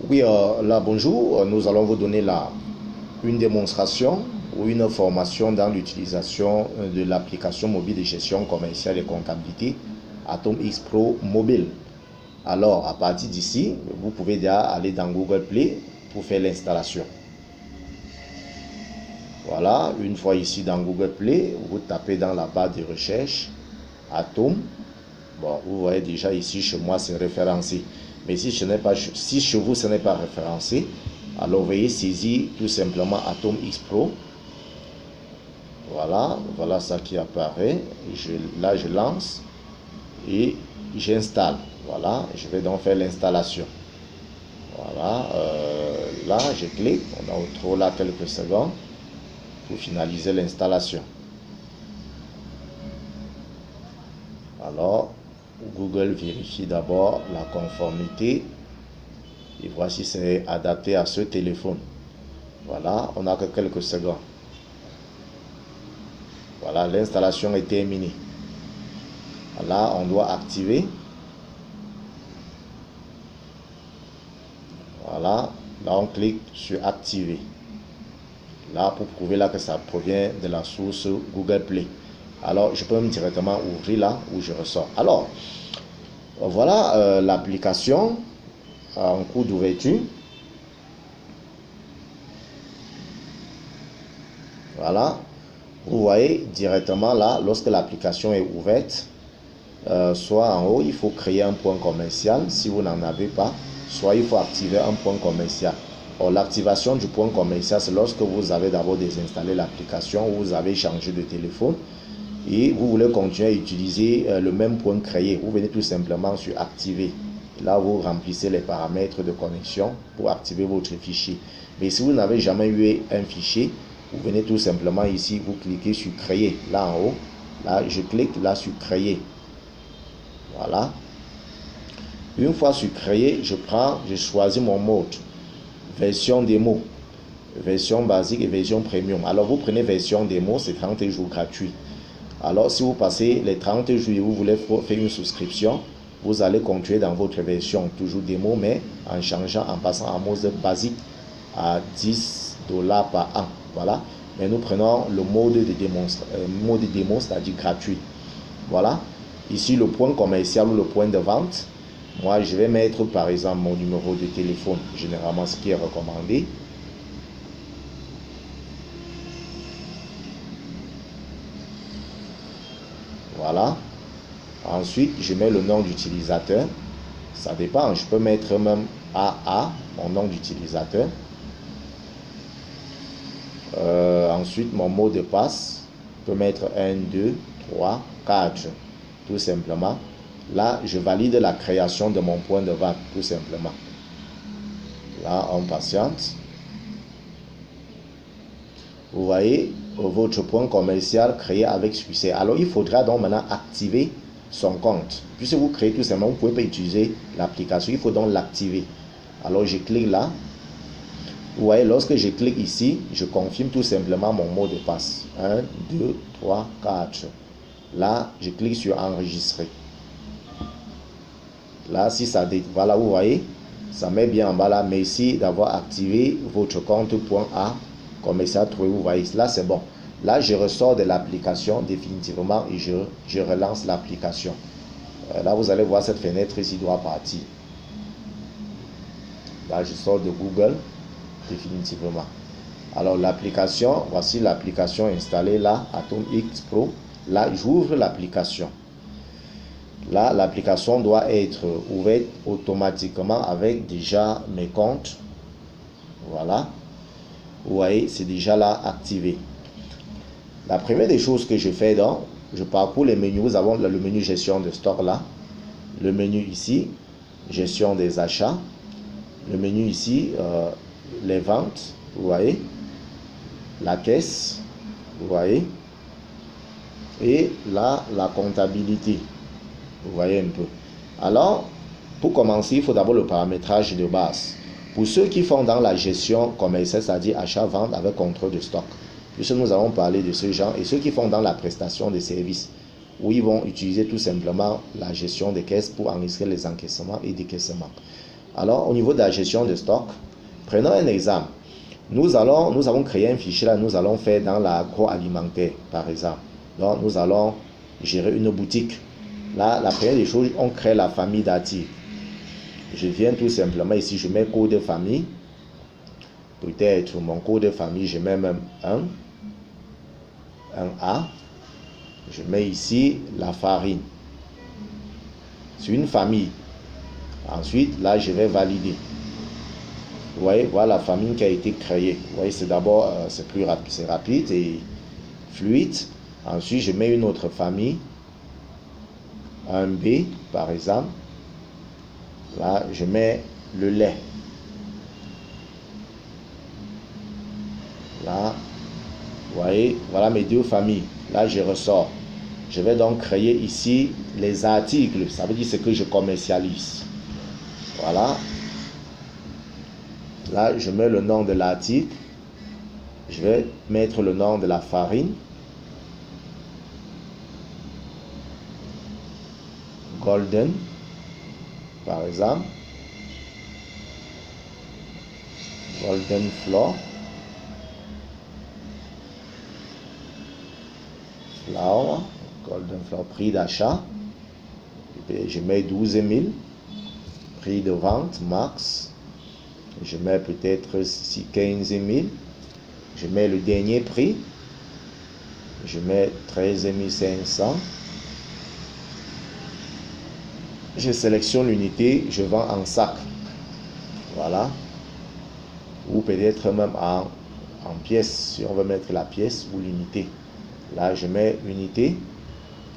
Oui, là, bonjour. Nous allons vous donner une démonstration ou une formation dans l'utilisation de l'application mobile de gestion commerciale et comptabilité Atom X Pro Mobile. Alors, à partir d'ici, vous pouvez déjà aller dans Google Play pour faire l'installation. Voilà, une fois ici dans Google Play, vous tapez dans la barre de recherche Atom. Bon, vous voyez déjà ici chez moi c'est référencé. Mais si chez vous ce n'est pas référencé, alors veuillez saisir tout simplement Atom X Pro. Voilà ça qui apparaît. Là je lance et j'installe. Voilà, je vais donc faire l'installation. Voilà, là je clique, on a trop là quelques secondes pour finaliser l'installation. Alors, Google vérifie d'abord la conformité et voici si c'est adapté à ce téléphone. Voilà, on n'a que quelques secondes. Voilà, l'installation est terminée. Là, on doit activer. Voilà, là on clique sur activer. Là, pour prouver là que ça provient de la source Google Play. Alors, je peux même directement ouvrir là où je ressors. Alors, voilà l'application en cours d'ouverture. Voilà, vous voyez directement là, lorsque l'application est ouverte, soit en haut, il faut créer un point commercial si vous n'en avez pas, soit il faut activer un point commercial. Or, l'activation du point commercial, c'est lorsque vous avez d'abord désinstallé l'application, vous avez changé de téléphone et vous voulez continuer à utiliser le même point créé. Vous venez tout simplement sur activer. Là, vous remplissez les paramètres de connexion pour activer votre fichier. Mais si vous n'avez jamais eu un fichier, vous venez tout simplement ici, vous cliquez sur créer. Là en haut, là je clique là sur créer. Voilà. Une fois sur créer, je choisis mon mode. Version démo, version basique et version premium. Alors vous prenez version démo, c'est 30 jours gratuit. Alors si vous passez les 30 jours et vous voulez faire une souscription, vous allez continuer dans votre version toujours démo, mais en changeant, en passant en mode basique à $10 par an. Voilà. Mais nous prenons le mode de démo, c'est-à-dire gratuit. Voilà. Ici le point commercial ou le point de vente. Moi, je vais mettre par exemple mon numéro de téléphone, généralement ce qui est recommandé. Voilà. Ensuite, je mets le nom d'utilisateur. Ça dépend, je peux mettre même AA, mon nom d'utilisateur. Ensuite, mon mot de passe, je peux mettre 1, 2, 3, 4, tout simplement. Là, je valide la création de mon point de vente, tout simplement. Là, on patiente. Vous voyez, votre point commercial créé avec succès. Alors, il faudra donc maintenant activer son compte. Puisque vous créez tout simplement, vous ne pouvez pas utiliser l'application. Il faut donc l'activer. Alors, je clique là. Vous voyez, lorsque je clique ici, je confirme tout simplement mon mot de passe. 1, 2, 3, 4. Là, je clique sur enregistrer. Là, si ça dit, voilà, vous voyez, ça met bien en bas là. Merci d'avoir activé votre compte .a commercial trouvé. Vous voyez, là, c'est bon. Là, je ressors de l'application définitivement et je relance l'application. Là, vous allez voir cette fenêtre ici doit partir. Là, je sors de Google définitivement. Alors, l'application, voici l'application installée là, Atom X Pro. Là, j'ouvre l'application. Là, l'application doit être ouverte automatiquement avec déjà mes comptes. Voilà. Vous voyez, c'est déjà là activé. La première des choses que je fais donc, je parcours les menus. Nous avons le menu gestion de stock là. Le menu ici, gestion des achats. Le menu ici, les ventes. Vous voyez. La caisse. Vous voyez. Et là, la comptabilité. Vous voyez un peu. Alors, pour commencer, il faut d'abord le paramétrage de base. Pour ceux qui font dans la gestion commerciale, c'est-à-dire achat-vente avec contrôle de stock, puisque nous allons parler de ce genre, et ceux qui font dans la prestation de services, où ils vont utiliser tout simplement la gestion des caisses pour enregistrer les encaissements et décaissements. Alors, au niveau de la gestion de stock, prenons un exemple. Nous avons créé un fichier là, nous allons faire dans l'agroalimentaire, par exemple. Donc, nous allons gérer une boutique. Là, la première des choses, on crée la famille d'articles. Je viens tout simplement ici, je mets code de famille. Peut-être mon code de famille, je mets même un A. Je mets ici la farine. C'est une famille. Ensuite, là, je vais valider. Vous voyez, voilà la famille qui a été créée. Vous voyez, c'est d'abord, c'est plus rapide, c'est rapide et fluide. Ensuite, je mets une autre famille. Un B, par exemple. Là, je mets le lait. Là, vous voyez, voilà mes deux familles. Là, je ressors. Je vais donc créer ici les articles. Ça veut dire ce que je commercialise. Voilà. Là, je mets le nom de l'article. Je vais mettre le nom de la farine. Golden, par exemple. Golden Flour. Flour. Golden Flour, prix d'achat. Je mets 12 000. Prix de vente, max. Je mets peut-être ici 15 000. Je mets le dernier prix. Je mets 13 500. Je sélectionne l'unité, je vends en sac. Voilà. Ou peut-être même en pièce, si on veut mettre la pièce ou l'unité. Là, je mets l'unité.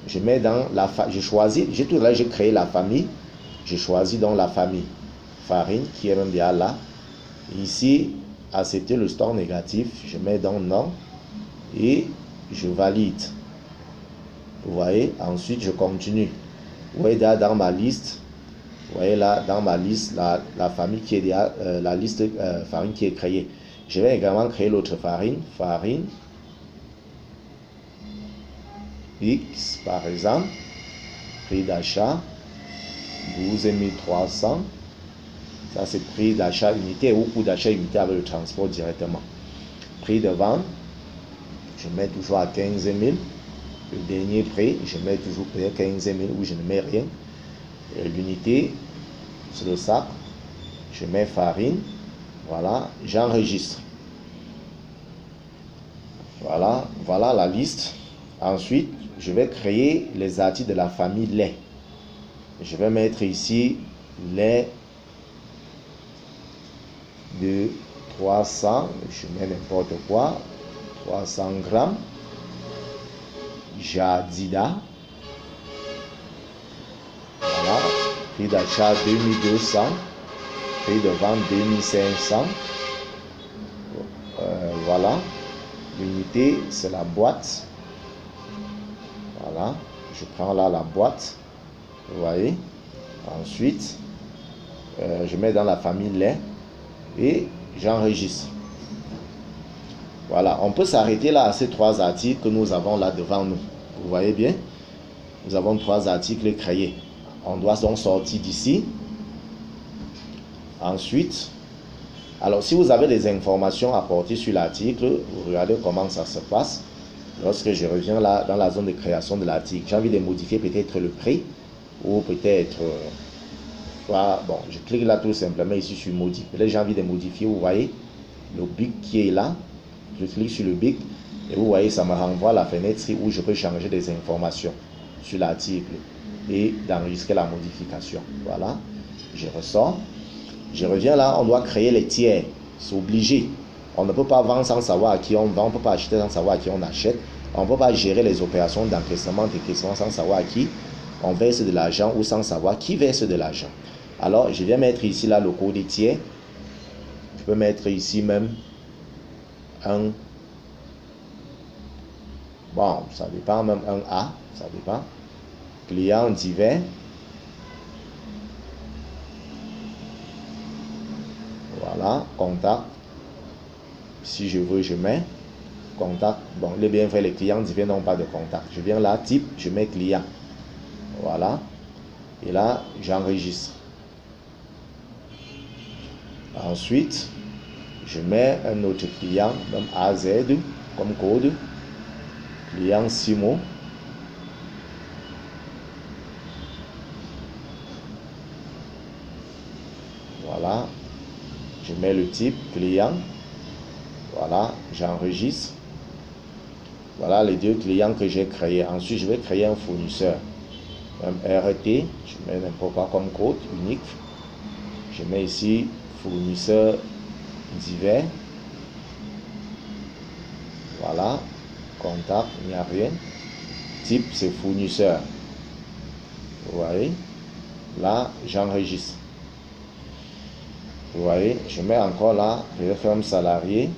Je mets dans la famille. Je choisis, j'ai créé la famille. Je choisis dans la famille. Farine, qui est même bien là. Ici, accepter le stock négatif. Je mets dans non. Et je valide. Vous voyez, ensuite, je continue. Vous voyez là dans ma liste, vous voyez là dans ma liste la famille qui est déjà, la liste farine qui est créée. Je vais également créer l'autre farine, farine X par exemple, prix d'achat 12 300. Ça c'est prix d'achat unité ou coût d'achat unité avec le transport directement. Prix de vente, je mets toujours à 15 000. Le dernier prix, je mets toujours 15 000 ou je ne mets rien. L'unité, c'est le sac. Je mets farine. Voilà, j'enregistre. Voilà, voilà la liste. Ensuite, je vais créer les articles de la famille lait. Je vais mettre ici lait de 300. Je mets n'importe quoi. 300 grammes. Jadida. Voilà. Prix d'achat 2200. Prix de vente 2500. Voilà. L'unité, c'est la boîte. Voilà. Je prends là la boîte. Vous voyez. Ensuite, je mets dans la famille lait et j'enregistre. Voilà, on peut s'arrêter là à ces trois articles que nous avons là devant nous. Vous voyez bien, nous avons trois articles créés. On doit donc sortir d'ici. Ensuite, alors si vous avez des informations à apporter sur l'article, vous regardez comment ça se passe. Lorsque je reviens là dans la zone de création de l'article, j'ai envie de modifier peut-être le prix ou peut-être bon, je clique là tout simplement ici sur modifier. Là j'ai envie de modifier, vous voyez le bic qui est là. Je clique sur le bic et vous voyez, ça me renvoie à la fenêtre où je peux changer des informations sur l'article et d'enregistrer la modification. Voilà, je ressors. Je reviens là, on doit créer les tiers. C'est obligé. On ne peut pas vendre sans savoir à qui on vend, on ne peut pas acheter sans savoir à qui on achète. On ne peut pas gérer les opérations d'encaissement, décaissement sans savoir à qui on verse de l'argent ou sans savoir qui verse de l'argent. Alors, je viens mettre ici là le code des tiers. Je peux mettre ici même un, bon, ça dépend, même un A, ça dépend. Client divers. Voilà, contact. Si je veux, je mets contact. Bon, il est bien fait, les clients divers n'ont pas de contact. Je viens là, type, je mets client. Voilà. Et là, j'enregistre. Ensuite, je mets un autre client, même AZ, comme code. Client 6 mots. Voilà. Je mets le type client. Voilà, j'enregistre. Voilà les deux clients que j'ai créés. Ensuite, je vais créer un fournisseur. Même RT, je mets n'importe quoi comme code unique. Je mets ici fournisseur divers. Voilà, contact, il n'y a rien. Type, c'est fournisseur. Vous voyez, là, j'enregistre. Vous voyez, je mets encore là, je vais faire un salarié.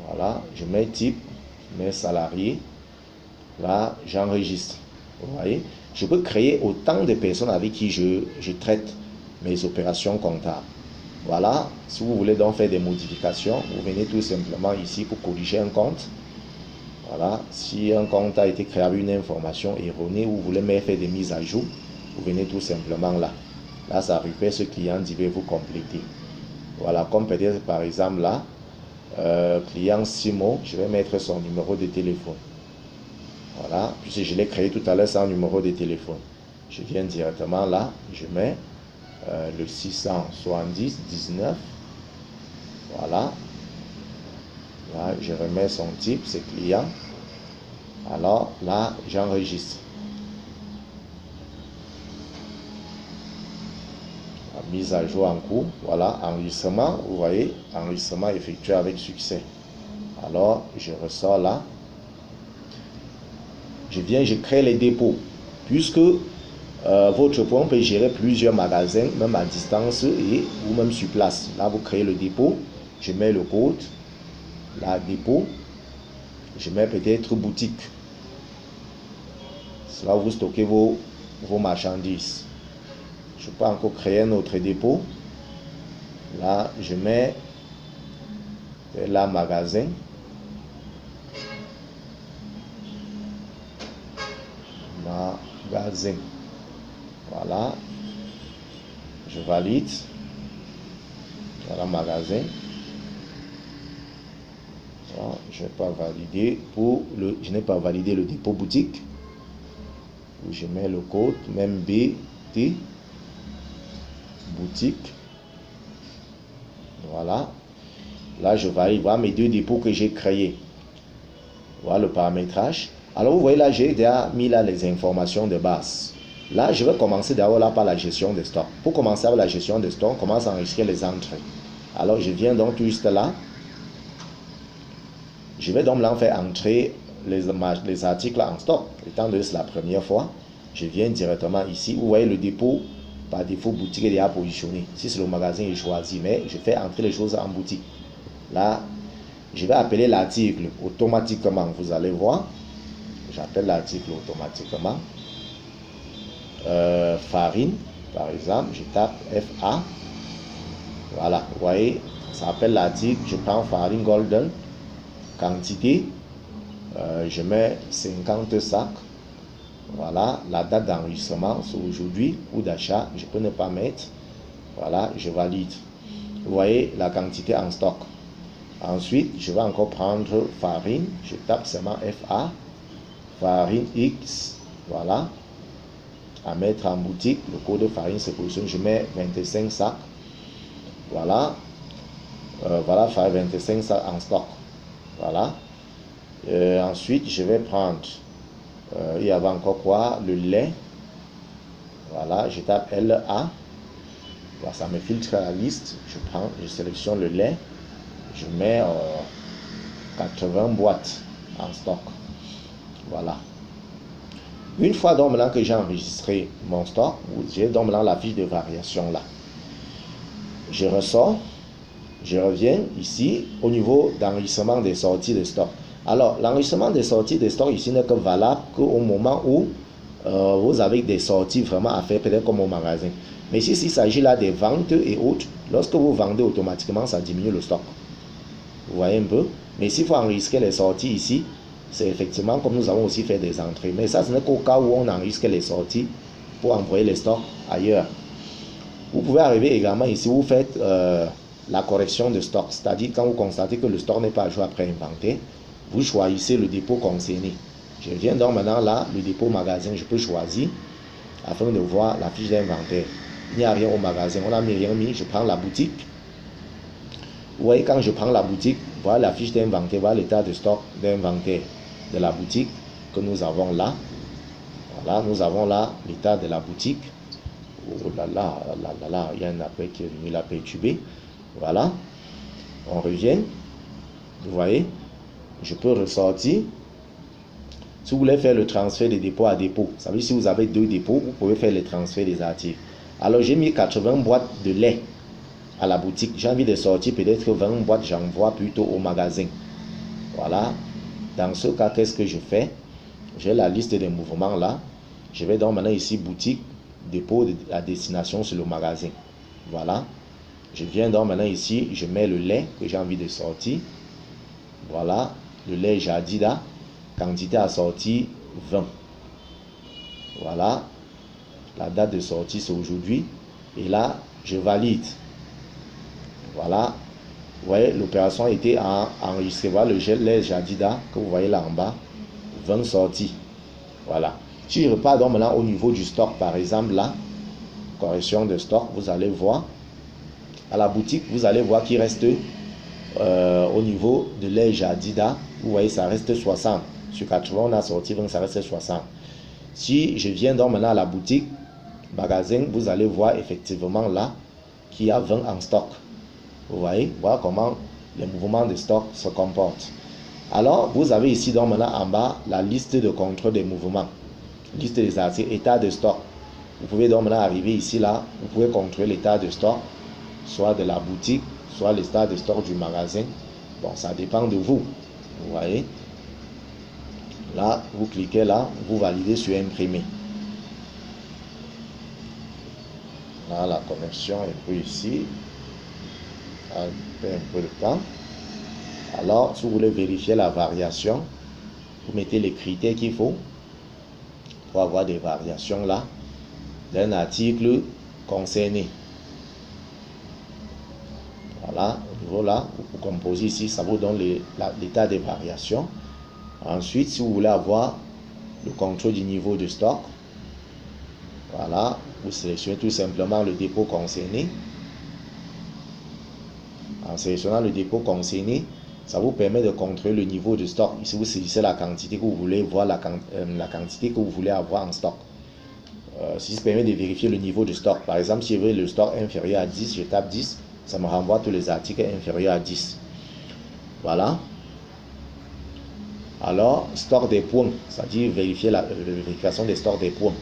Voilà, je mets type, je mets salarié. Là, j'enregistre. Vous voyez, je peux créer autant de personnes avec qui je traite mes opérations comptables. Voilà, si vous voulez donc faire des modifications, vous venez tout simplement ici pour corriger un compte. Voilà, si un compte a été créé avec une information erronée, vous voulez même faire des mises à jour, vous venez tout simplement là. Là, ça récupère ce client divers, vous compléter. Voilà, comme peut-être par exemple là, client Simo, je vais mettre son numéro de téléphone. Voilà, puisque je l'ai créé tout à l'heure sans numéro de téléphone. Je viens directement là, je mets le 670 19. Voilà. Là, je remets son type, c'est client. Alors là, j'enregistre. Mise à jour en cours. Voilà, enregistrement. Vous voyez, enregistrement effectué avec succès. Alors, je ressors là. Je crée les dépôts. Puisque votre point peut gérer plusieurs magasins, même à distance et ou même sur place. Là, vous créez le dépôt. Je mets le code. Là, dépôt. Je mets peut-être boutique. C'est là où vous stockez vos marchandises. Je peux encore créer un autre dépôt. Là, je mets là magasin. Magasin. Voilà. Je valide. Voilà magasin. Voilà, je n'ai pas validé je n'ai pas validé le dépôt boutique. Je mets le code même BT boutique. Voilà. Là, je valide. Voilà mes deux dépôts que j'ai créés. Voilà le paramétrage. Alors, vous voyez là, j'ai déjà mis là les informations de base. Là, je vais commencer d'abord là par la gestion des stocks. Pour commencer avec la gestion des stocks, on commence à enregistrer les entrées. Alors, je viens donc juste là. Je vais donc là faire entrer les articles en stock. Étant donné que c'est la première fois, je viens directement ici. Vous voyez le dépôt par défaut boutique est déjà positionné. Si c'est le magasin est choisi, mais je fais entrer les choses en boutique. Là, je vais appeler l'article automatiquement. Vous allez voir. J'appelle l'article automatiquement. Farine, par exemple, je tape FA. Voilà, vous voyez, ça appelle l'article. Je prends farine golden. Quantité, je mets 50 sacs. Voilà, la date d'enregistrement, c'est aujourd'hui, ou d'achat, je peux ne pas mettre. Voilà, je valide. Vous voyez la quantité en stock. Ensuite, je vais encore prendre farine. Je tape seulement FA. Farine X. Voilà. À mettre en boutique. Le code de farine se positionne. Je mets 25 sacs. Voilà. Voilà, faire 25 sacs en stock. Voilà. Ensuite, je vais prendre, il y avait encore quoi? Le lait. Voilà, je tape LA. Voilà, ça me filtre la liste. Je sélectionne le lait. Je mets 80 boîtes en stock. Voilà. Une fois donc maintenant que j'ai enregistré mon stock, j'ai donc maintenant la fiche de variation là. Je ressors. Je reviens ici au niveau d'enregistrement des sorties de stock. Alors, l'enregistrement des sorties de stock ici n'est que valable qu'au moment où vous avez des sorties vraiment à faire, peut-être comme au magasin. Mais ici, s'il s'agit là des ventes et autres, lorsque vous vendez automatiquement, ça diminue le stock. Vous voyez un peu? Mais s'il faut enregistrer les sorties ici, c'est effectivement comme nous avons aussi fait des entrées. Mais ça, ce n'est qu'au cas où on enregistre les sorties pour envoyer les stocks ailleurs. Vous pouvez arriver également ici, vous faites la correction de stock, c'est-à-dire quand vous constatez que le stock n'est pas à jour après inventaire, vous choisissez le dépôt concerné. Je viens donc maintenant là, le dépôt magasin, je peux choisir afin de voir la fiche d'inventaire. Il n'y a rien au magasin, on n'a rien mis, je prends la boutique. Vous voyez, quand je prends la boutique, voilà la fiche d'inventaire, voilà l'état de stock d'inventaire de la boutique que nous avons là. Voilà, nous avons là l'état de la boutique. Oh là là, il y a un appel qui est venu la perturber. Voilà, on revient. Vous voyez, je peux ressortir. Si vous voulez faire le transfert de dépôt à dépôt, ça veut dire si vous avez 2 dépôts, vous pouvez faire le transfert des articles. Alors j'ai mis 80 boîtes de lait à la boutique. J'ai envie de sortir peut-être 20 boîtes, j'envoie plutôt au magasin. Voilà. Dans ce cas, qu'est-ce que je fais? J'ai la liste des mouvements là. Je vais donc maintenant ici boutique, dépôt à destination sur le magasin. Voilà. Je viens donc maintenant ici, je mets le lait que j'ai envie de sortir. Voilà. Le lait Jadida. Quantité à sortir 20. Voilà. La date de sortie c'est aujourd'hui. Et là, je valide. Voilà. Vous voyez, l'opération a été enregistrée. Voilà le gel lait Jadida que vous voyez là en bas. 20 sorties. Voilà. Si je repars donc maintenant au niveau du stock, par exemple là, correction de stock, vous allez voir. À la boutique, vous allez voir qu'il reste au niveau de lait Jadida. Vous voyez, ça reste 60. Sur 80, on a sorti 20, ça reste 60. Si je viens donc maintenant à la boutique, magasin, vous allez voir effectivement là qu'il y a 20 en stock. Vous voyez, voilà comment les mouvements de stock se comportent. Alors, vous avez ici donc maintenant en bas la liste de contrôle des mouvements. Liste des articles, état de stock. Vous pouvez donc maintenant arriver ici là, vous pouvez contrôler l'état de stock, soit de la boutique, soit l'état de stock du magasin. Bon, ça dépend de vous. Vous voyez. Là, vous cliquez là, vous validez sur imprimer. Là, la connexion est prise ici. Ça fait un peu de temps. Alors, si vous voulez vérifier la variation, vous mettez les critères qu'il faut pour avoir des variations là d'un article concerné. Voilà, au niveau là, vous composez ici, ça vous donne l'état des variations. Ensuite, si vous voulez avoir le contrôle du niveau de stock, voilà, vous sélectionnez tout simplement le dépôt concerné. En sélectionnant le dépôt concerné, ça vous permet de contrôler le niveau de stock. Ici, vous saisissez la quantité que vous voulez voir, la quantité que vous voulez avoir en stock. Si ça permet de vérifier le niveau de stock. Par exemple, si je veux le stock inférieur à 10, je tape 10, ça me renvoie tous les articles inférieurs à 10. Voilà. Alors, stock des points, c'est-à-dire vérifier la vérification des stocks des points.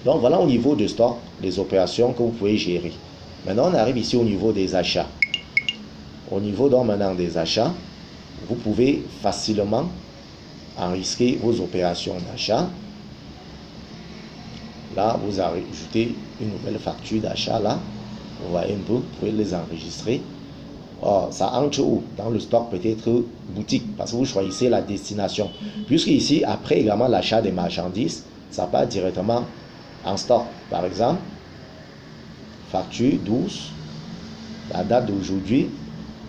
Donc, voilà au niveau de stock, les opérations que vous pouvez gérer. Maintenant, on arrive ici au niveau des achats. Au niveau donc maintenant des achats, vous pouvez facilement enregistrer vos opérations d'achat. Là, vous ajoutez une nouvelle facture d'achat là. Vous voyez un peu, vous pouvez les enregistrer. Oh, ça entre où? Dans le stock peut-être boutique, parce que vous choisissez la destination. Puisque ici, après également l'achat des marchandises, ça part directement en stock. Par exemple, facture 12, la date d'aujourd'hui,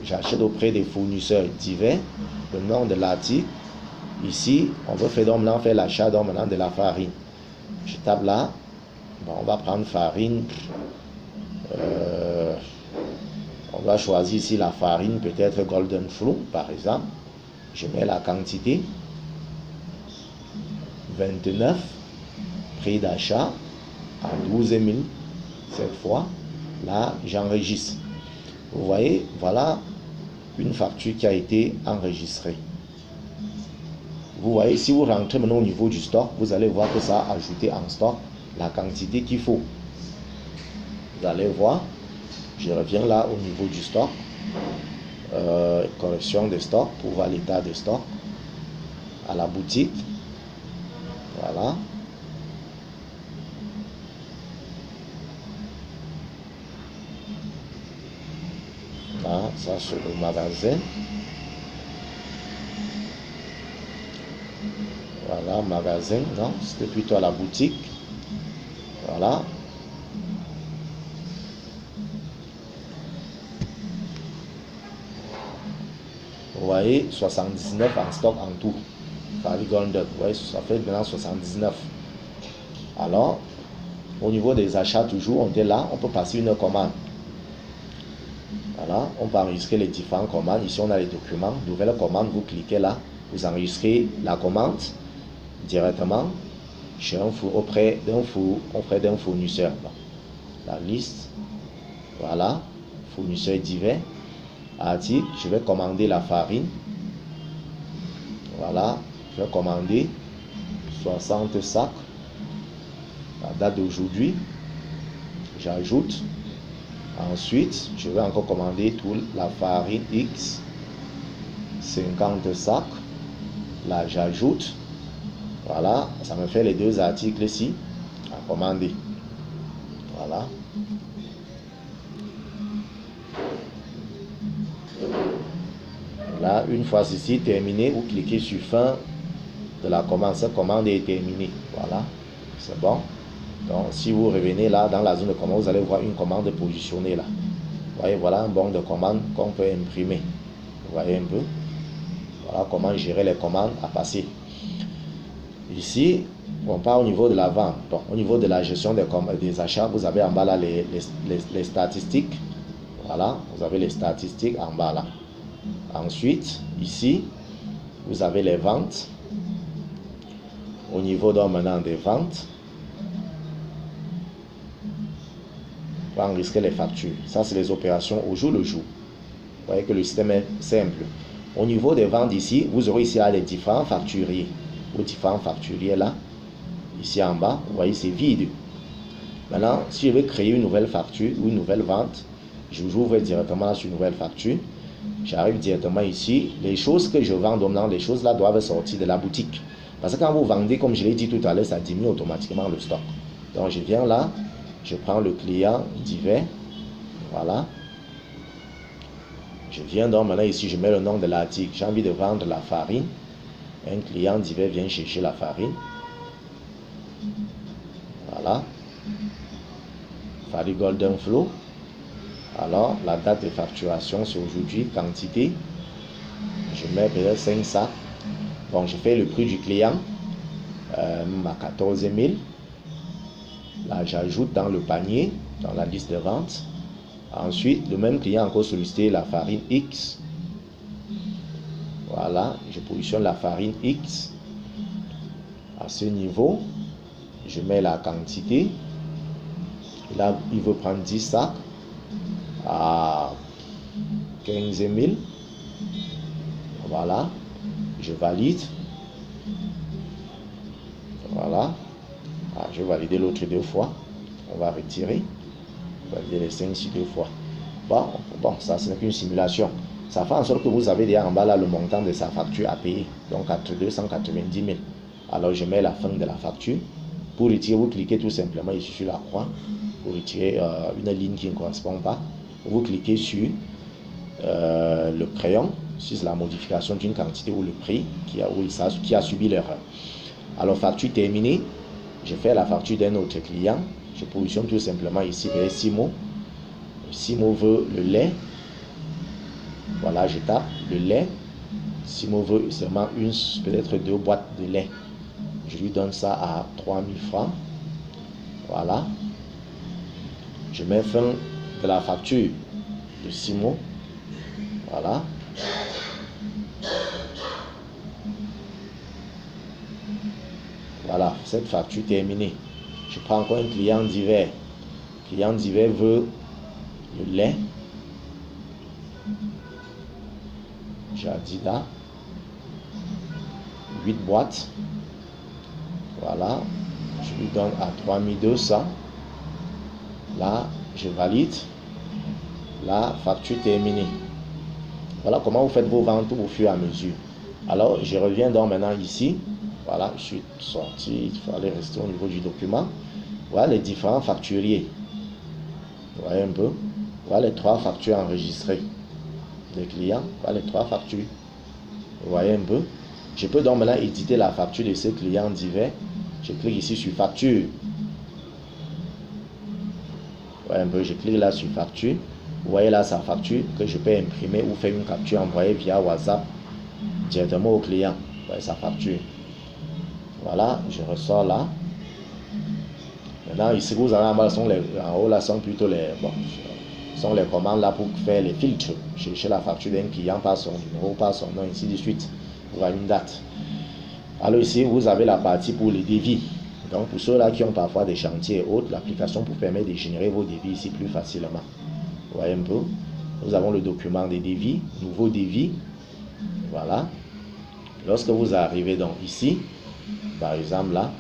j'achète auprès des fournisseurs divers, le nom de l'article. Ici, on veut faire donc maintenant faire l'achat donc maintenant de la farine. Je tape là, bon, on va prendre farine. On va choisir ici la farine, peut-être Golden Fruit par exemple. Je mets la quantité 29, prix d'achat à 12 000 cette fois. Là, j'enregistre. Vous voyez, voilà une facture qui a été enregistrée. Vous voyez, si vous rentrez maintenant au niveau du stock, vous allez voir que ça a ajouté en stock la quantité qu'il faut. Vous allez voir. Je reviens là au niveau du stock, correction de stock pour voir l'état de stock à la boutique. Voilà. Là, ça c'est le magasin. Voilà, magasin, non, c'était plutôt à la boutique. Voilà. Vous voyez, 79 en stock en tout. Vous voyez, ça fait maintenant 79. Alors, au niveau des achats, toujours, on est là, on peut passer une commande. Voilà, on peut enregistrer les différentes commandes. Ici, on a les documents. Nouvelle commande, vous cliquez là, vous enregistrez la commande directement chez auprès d'un fournisseur. La liste, voilà, fournisseurs divers. Article, je vais commander la farine. Voilà, je vais commander 60 sacs. La date d'aujourd'hui, j'ajoute. Ensuite, je vais encore commander toute la farine X, 50 sacs. Là, j'ajoute. Voilà, ça me fait les deux articles ici à commander. Voilà. Là, une fois ceci terminé, vous cliquez sur fin de la commande. Cette commande est terminée. Voilà, c'est bon. Donc, si vous revenez là dans la zone de commande, vous allez voir une commande positionnée là. Vous voyez, voilà un bon de commande qu'on peut imprimer. Vous voyez un peu. Voilà comment gérer les commandes à passer. Ici, on part au niveau de la vente. Donc, au niveau de la gestion des achats, vous avez en bas là les statistiques. Voilà, vous avez les statistiques en bas là. Ensuite, ici, vous avez les ventes. Au niveau donc maintenant des ventes, on va enregistrer les factures. Ça, c'est les opérations au jour le jour. Vous voyez que le système est simple. Au niveau des ventes ici, vous aurez ici là les différents facturiers. Les différents facturiers là, ici en bas, vous voyez c'est vide. Maintenant, si je veux créer une nouvelle facture ou une nouvelle vente, j'ouvre directement sur une nouvelle facture. J'arrive directement ici. Les choses que je vends, donc les choses là doivent sortir de la boutique. Parce que quand vous vendez, comme je l'ai dit tout à l'heure, ça diminue automatiquement le stock. Donc je viens là, je prends le client divers. Voilà. Je viens donc maintenant ici, je mets le nom de l'article. J'ai envie de vendre la farine. Un client divers vient chercher la farine. Voilà. Farine Golden Flow. Alors, la date de facturation, c'est aujourd'hui. Quantité, je mets peut-être 5 sacs. Bon, je fais le prix du client à 14 000. Là, j'ajoute dans le panier, dans la liste de vente. Ensuite, le même client a encore sollicité la farine X. Voilà, je positionne la farine X. À ce niveau, je mets la quantité. Là, il veut prendre 10 sacs à 15 000. Voilà, je valide. Voilà. Ah, je vais valider l'autre 2 fois. On va retirer. Valider les 5 sur 2 fois. Bon, ça ce n'est qu'une simulation. Ça fait en sorte que vous avez déjà en bas là le montant de sa facture à payer. Donc 290 000. Alors je mets la fin de la facture. Pour retirer, vous cliquez tout simplement ici sur la croix. Pour retirer une ligne qui ne correspond pas. Vous cliquez sur le crayon. Si c'est la modification d'une quantité ou le prix qui a subi l'erreur. Alors facture terminée. Je fais la facture d'un autre client. Je positionne tout simplement ici vers Simo. Simo veut le lait. Voilà, je tape le lait. Simo veut seulement peut-être 2 boîtes de lait. Je lui donne ça à 3 000 francs. Voilà. Je mets fin de la facture de Simo. Voilà. Voilà, cette facture terminée. Je prends encore un client divers. Le client divers veut le lait. Jadida. 8 boîtes. Voilà. Je lui donne à 3200. Là, je valide. La facture terminée. Voilà comment vous faites vos ventes au fur et à mesure. Alors, je reviens donc maintenant ici. Voilà, je suis sorti. Il fallait rester au niveau du document. Voilà les différents facturiers. Vous voyez un peu. Voilà les 3 factures enregistrées des clients. Voilà les 3 factures. Vous voyez un peu. Je peux donc maintenant éditer la facture de ce client divers. Je clique ici sur facture. voyez un peu, je clique là sur facture. Vous voyez là sa facture que je peux imprimer ou faire une capture envoyer via WhatsApp directement au client. Vous voyez sa facture. Voilà, je ressors là. Maintenant, ici, vous avez en haut là sont plutôt sont les commandes là pour faire les filtres. Chercher la facture d'un client par son numéro, par son nom, ainsi de suite. Pour une date. Alors ici, vous avez la partie pour les devis. Donc pour ceux-là qui ont parfois des chantiers et autres, l'application vous permet de générer vos devis ici plus facilement. Vous voyez un peu. Nous avons le document des devis, nouveau devis. Voilà. Lorsque vous arrivez donc ici, par exemple là,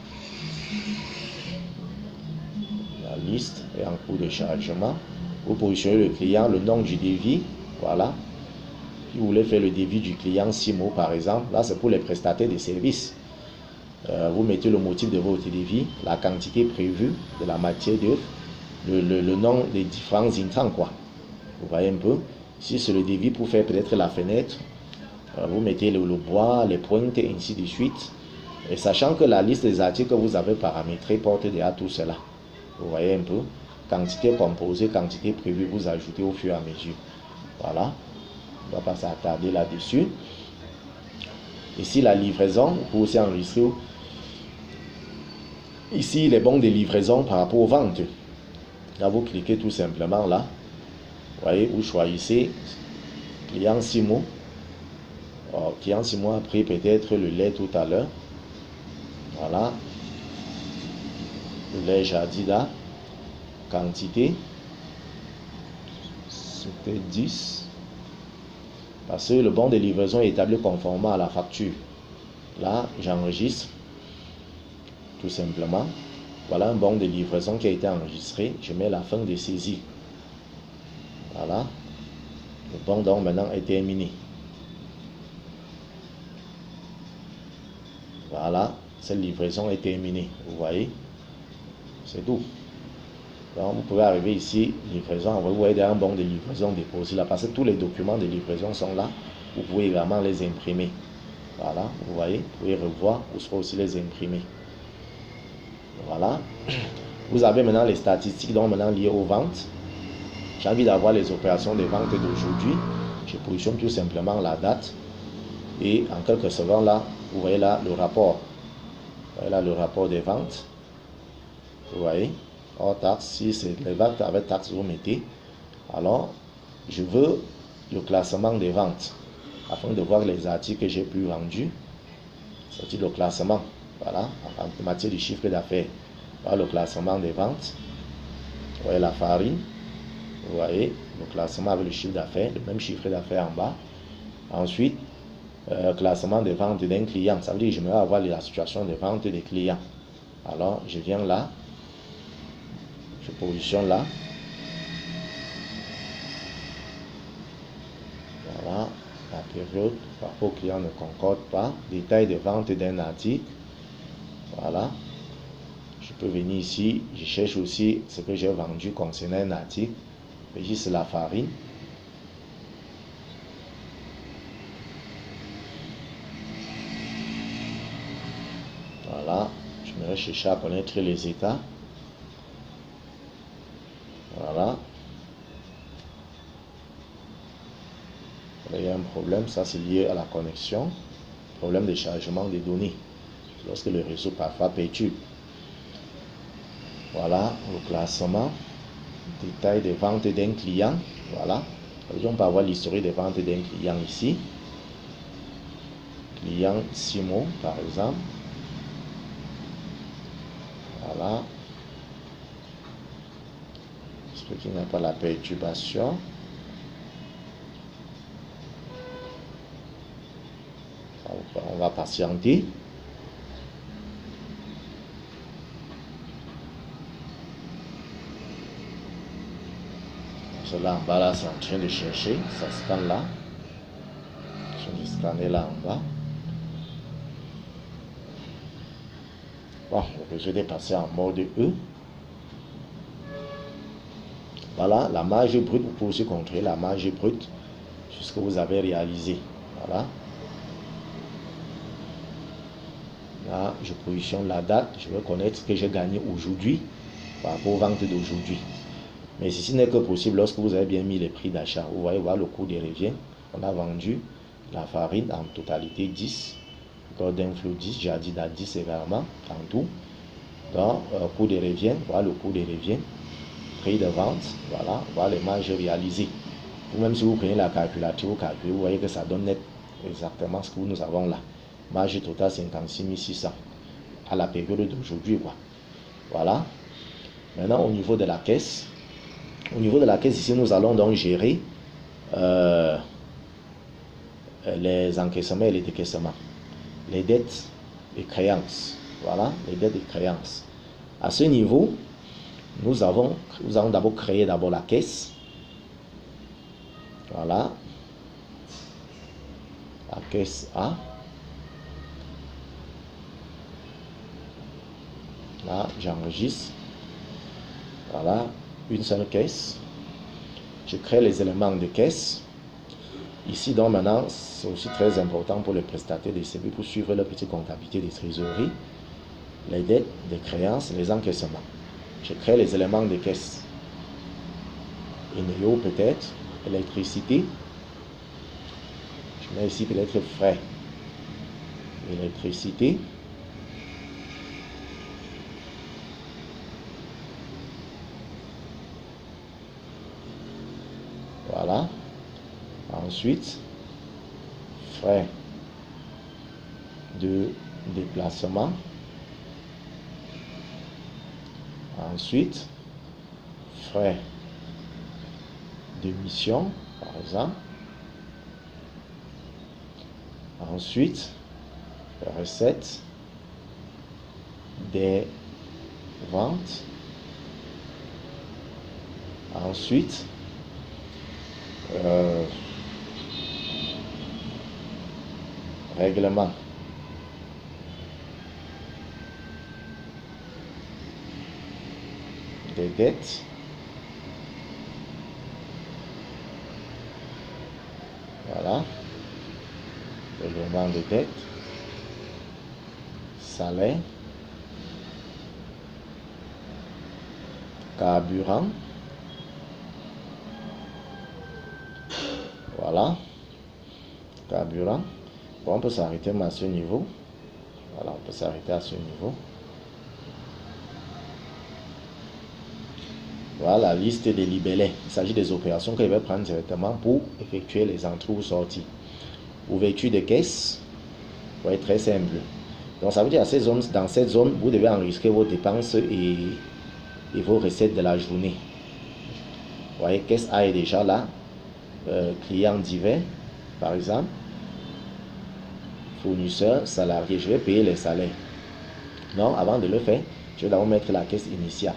la liste est en cours de chargement. Vous positionnez le client, le nom du devis. Voilà. Si vous voulez faire le devis du client 6 mots par exemple, là c'est pour les prestataires de services. Vous mettez le motif de votre devis, la quantité prévue de la matière d'œuvre, le nom des différents intrants quoi. Vous voyez un peu. Si c'est le devis pour faire peut-être la fenêtre, vous mettez le bois, les pointes et ainsi de suite. Et sachant que la liste des articles que vous avez paramétrés porte déjà tout cela. Vous voyez un peu. Quantité composée, quantité prévue, vous ajoutez au fur et à mesure. Voilà. On ne va pas s'attarder là-dessus. Ici, la livraison, vous pouvez aussi enregistrer. Ici, les bons de livraison par rapport aux ventes. Là, vous cliquez tout simplement là. Vous voyez, vous choisissez client 6 mots. Client 6 mois a pris peut-être le lait tout à l'heure. Voilà. Le lait Jadida. Quantité. C'était 10. Parce que le bon de livraison est établi conformément à la facture. Là, j'enregistre. Tout simplement. Voilà un bon de livraison qui a été enregistré. Je mets la fin de saisie. Voilà. Le bon donc maintenant est terminé. Voilà. Cette livraison est terminée. Vous voyez. C'est tout. Donc vous pouvez arriver ici. Livraison. Vous voyez un bon de livraison déposé là. Parce que tous les documents de livraison sont là. Vous pouvez également les imprimer. Voilà. Vous voyez. Vous pouvez revoir. Vous pouvez aussi les imprimer. Voilà. Vous avez maintenant les statistiques donc maintenant liées aux ventes. J'ai envie d'avoir les opérations de vente d'aujourd'hui. Je positionne tout simplement la date. Et en quelques secondes là, vous voyez là le rapport. Vous voyez là le rapport des ventes. Vous voyez. Hors taxe, si c'est les ventes avec taxe, vous mettez. Alors, je veux le classement des ventes. Afin de voir les articles que j'ai pu vendus. C'est le classement. Voilà, en matière de chiffre d'affaires. Voilà le classement des ventes. Vous voyez la farine. Vous voyez le classement avec le chiffre d'affaires, le même chiffre d'affaires en bas. Ensuite, classement des ventes d'un client. Ça veut dire que je vais avoir la situation de vente des clients. Alors, je viens là. Je positionne là. Voilà. La période par rapport au client ne concorde pas. Détail de vente d'un article. Voilà. Je peux venir ici. Je cherche aussi ce que j'ai vendu concernant un article. Ici, c'est la farine. Voilà. Je vais chercher à connaître les états. Voilà. Il y a un problème. Ça, c'est lié à la connexion. Problème de chargement des données. Lorsque le réseau parfois perturbe. Voilà. Le classement. Détail des ventes d'un client. Voilà. On peut avoir l'historique des ventes d'un client ici. Client Simo, par exemple. Voilà. J'espère qu'il n'y a pas la perturbation. On va patienter. Cela en bas là, c'est en train de chercher. Ça scanne là. Je vais scanner là en bas. Bon, je vais passer en mode E. Voilà, la marge brute, vous pouvez aussi contrôler la marge brute sur ce que vous avez réalisé. Voilà. Là, je positionne la date. Je vais connaître ce que j'ai gagné aujourd'hui par rapport aux ventes d'aujourd'hui. Mais ceci n'est que possible lorsque vous avez bien mis les prix d'achat. Vous voyez, voilà le coût des revient. On a vendu la farine en totalité 10, Golden Flow 10, Jadida 10 également, en tout. Donc, coût des revient, voilà le coût des revient. Prix de vente, voilà les marges réalisées. Ou même si vous prenez la calculatrice, vous calculez, vous voyez que ça donne net exactement ce que nous avons là. Marge totale 56 600 à la période d'aujourd'hui. Voilà. Maintenant, au niveau de la caisse, ici, nous allons donc gérer les encaissements et les décaissements, les dettes et créances. Voilà, les dettes et créances. À ce niveau, nous allons d'abord créer la caisse. Voilà, la caisse A. Là, j'enregistre. Voilà, une seule caisse. Je crée les éléments de caisse. Ici, donc maintenant, c'est aussi très important pour les prestataires de services pour suivre leur petite comptabilité des trésoreries, les dettes, les créances, les encaissements. Je crée les éléments de caisse. Énéo peut-être, électricité. Je mets ici peut-être frais. Électricité. Voilà. Ensuite, frais de déplacement. Ensuite, frais de mission, par exemple. Ensuite, recettes des ventes. Ensuite, règlement. Des dettes. Voilà. Règlement de dettes. Salaire. Carburant. Voilà. Carburant. Bon, on peut s'arrêter à ce niveau. Voilà, on peut s'arrêter à ce niveau. Voilà la liste des libellés. Il s'agit des opérations que je vais prendre directement pour effectuer les entrées ou sorties. Ouverture de caisse. Vous voyez, très simple. Donc ça veut dire dans cette zone, vous devez enregistrer vos dépenses et vos recettes de la journée. Vous voyez, caisse A est déjà là. Clients divers, par exemple. Fournisseurs, salariés. Je vais payer les salaires. Non, avant de le faire, je vais d'abord mettre la caisse initiale.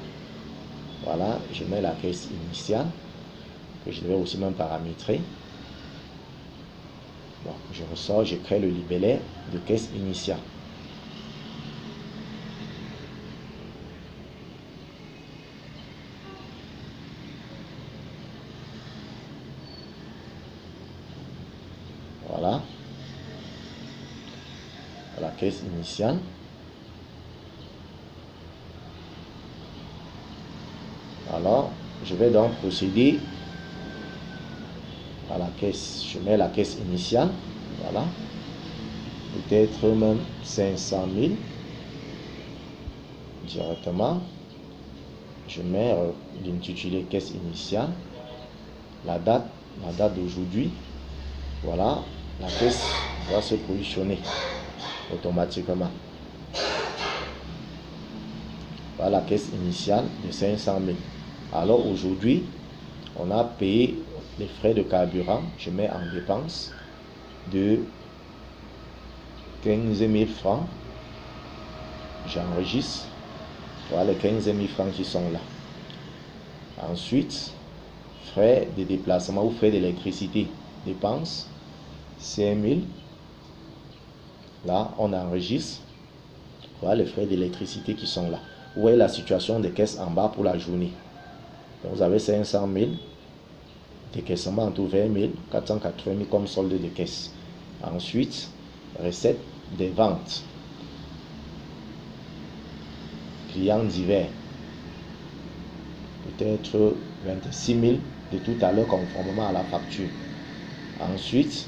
Voilà, je mets la caisse initiale, que je devais aussi même paramétrer. Bon, je ressors, je crée le libellé de caisse initiale. Voilà. La caisse initiale. Alors, je vais donc procéder à la caisse. Je mets la caisse initiale. Voilà. Peut-être même 500 000 directement. Je mets l'intitulé caisse initiale. La date d'aujourd'hui. Voilà. La caisse va se positionner automatiquement. Voilà la caisse initiale de 500 000. Alors aujourd'hui, on a payé les frais de carburant. Je mets en dépense de 15 000 francs. J'enregistre. Voilà les 15 000 francs qui sont là. Ensuite, frais de déplacement ou frais d'électricité. Dépense 5 000. Là, on enregistre. Voilà les frais d'électricité qui sont là. Vous voyez la situation des caisses en bas pour la journée. Donc vous avez 500 000. Décaissement en tout 20 000. 480 000 comme solde de caisse. Ensuite, recette des ventes. Clients divers. peut-être 26 000 de tout à l'heure conformément à la facture. Ensuite,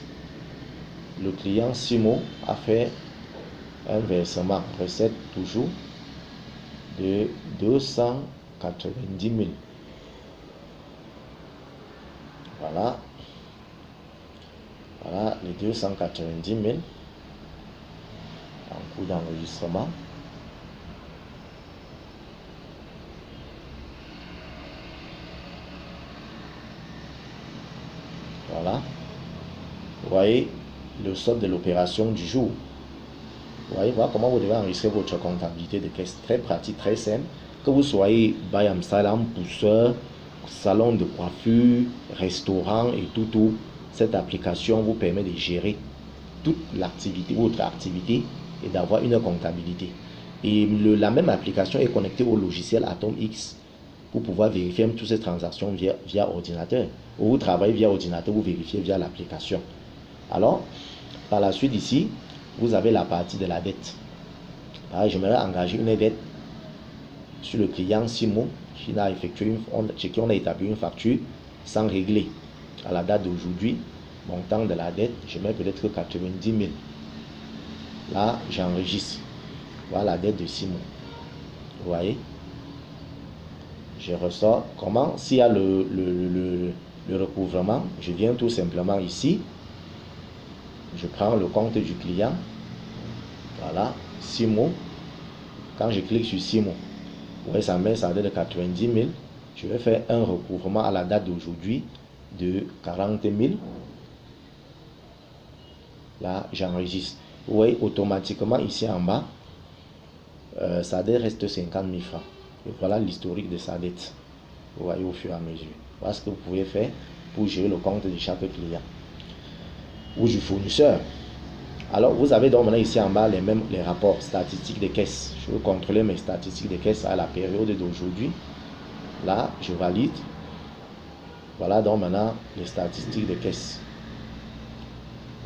le client Simo a fait un versement, recette toujours, de 290 000. Voilà. Voilà les 290 000 en cours d'enregistrement. Voilà. Vous voyez le solde de l'opération du jour. Vous voyez, voilà comment vous devez enregistrer votre comptabilité de caisse. Très pratique, très simple. Que vous soyez Bayam Salam, pousseur, salon de coiffure, restaurant et tout, cette application vous permet de gérer toute l'activité, votre activité, et d'avoir une comptabilité. Et la même application est connectée au logiciel AtomX pour pouvoir vérifier toutes ces transactions via ordinateur. Ou vous travaillez via ordinateur, vous vérifiez via l'application. Alors, par la suite ici, vous avez la partie de la dette. Pareil, j'aimerais engager une dette sur le client Simo qui a effectué chez qui on a établi une facture sans régler. À la date d'aujourd'hui, montant de la dette, je mets peut-être 90 000. Là, j'enregistre. Voilà la dette de Simo. Vous voyez? Je ressors. Comment? S'il y a le recouvrement, je viens tout simplement ici. Je prends le compte du client. Voilà, Simo. Quand je clique sur Simo, vous voyez, ça met sa dette de 90 000. Je vais faire un recouvrement à la date d'aujourd'hui de 40 000. Là, j'enregistre. Vous voyez, automatiquement ici en bas, sa dette reste 50 000 francs. Et voilà l'historique de sa dette. Vous voyez au fur et à mesure. Voilà ce que vous pouvez faire pour gérer le compte de chaque client ou du fournisseur. Alors, vous avez donc maintenant ici en bas les rapports statistiques de caisse. Je veux contrôler mes statistiques de caisse à la période d'aujourd'hui. Là, je valide. Voilà donc maintenant les statistiques de caisse.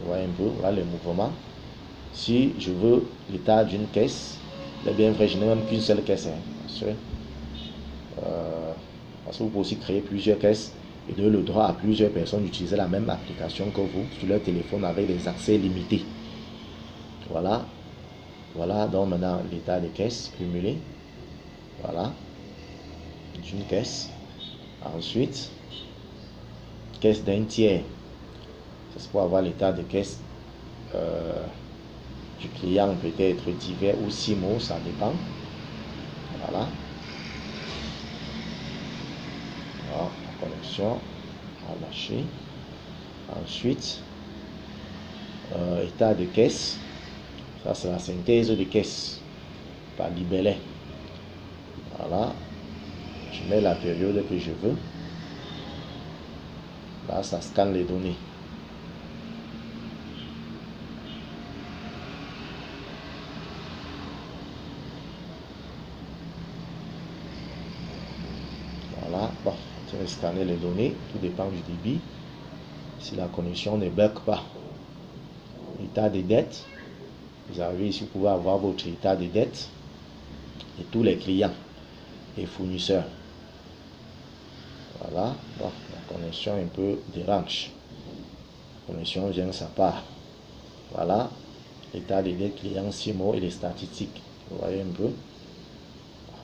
Vous voyez un peu, voilà les mouvements. Si je veux l'état d'une caisse, c'est bien vrai, je n'ai même qu'une seule caisse. Parce que vous pouvez aussi créer plusieurs caisses et donner le droit à plusieurs personnes d'utiliser la même application que vous sur leur téléphone avec des accès limités. Voilà. Voilà donc maintenant l'état des caisses cumulées. Voilà. D'une caisse. Ensuite, caisse d'un tiers. C'est pour avoir l'état de caisse du client, peut-être divers ou Simo, ça dépend. Voilà. Alors, la connexion a lâché. Ensuite, état de caisse. Ça, c'est la synthèse de caisse par libellé. Voilà. Je mets la période que je veux. Là, ça scanne les données. Voilà. Bon, je vais scanner les données. Tout dépend du débit. Si la connexion ne bug pas. État des dettes. Vous avez ici, vous pouvez avoir votre état de dette et tous les clients et fournisseurs. Voilà, bon, la connexion un peu dérange. La connexion vient de sa part. Voilà, l'état des dettes clients Simo et les statistiques. Vous voyez un peu.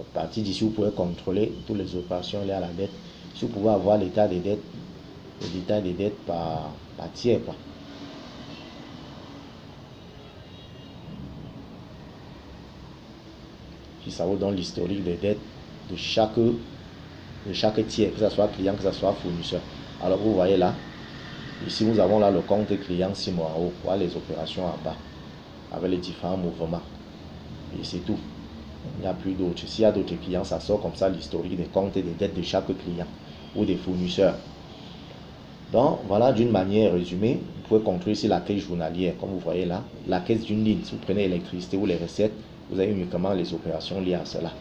À partir d'ici, vous pouvez contrôler toutes les opérations liées à la dette. Si vous pouvez avoir l'état des dettes, l'état des dettes par tiers, quoi. Ça vous donne l'historique des dettes de chaque tiers, que ce soit client, que ce soit fournisseur. Alors vous voyez là, ici nous avons là le compte client 6 mois en haut, voilà les opérations en bas, avec les différents mouvements. Et c'est tout. Il n'y a plus d'autres. S'il y a d'autres clients, ça sort comme ça l'historique des comptes et des dettes de chaque client ou des fournisseurs. Donc voilà d'une manière résumée, vous pouvez contrôler ici la caisse journalière, comme vous voyez là, la caisse d'une ligne. Si vous prenez l'électricité ou les recettes, vous avez uniquement les opérations liées à cela.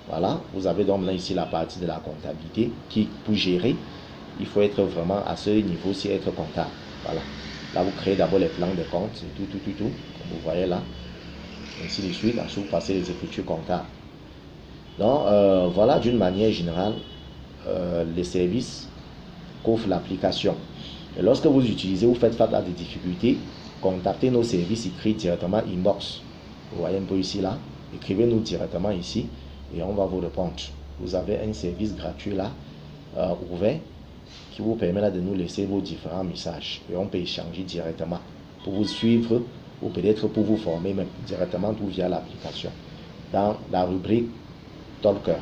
Voilà, vous avez donc là ici la partie de la comptabilité qui, pour gérer, il faut être vraiment à ce niveau-ci, être comptable. Voilà. Là, vous créez d'abord les plans de compte, tout, comme vous voyez là. Ainsi de suite, ensuite vous passez les écritures comptables. Donc, voilà d'une manière générale les services qu'offre l'application. Et lorsque vous utilisez, vous faites face à des difficultés, contactez nos services écrits directement inbox. Vous voyez un peu ici là, écrivez-nous directement ici et on va vous répondre. Vous avez un service gratuit là, ouvert, qui vous permet là de nous laisser vos différents messages et on peut échanger directement pour vous suivre ou peut-être pour vous former même directement tout via l'application dans la rubrique Talker.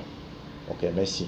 Ok, merci.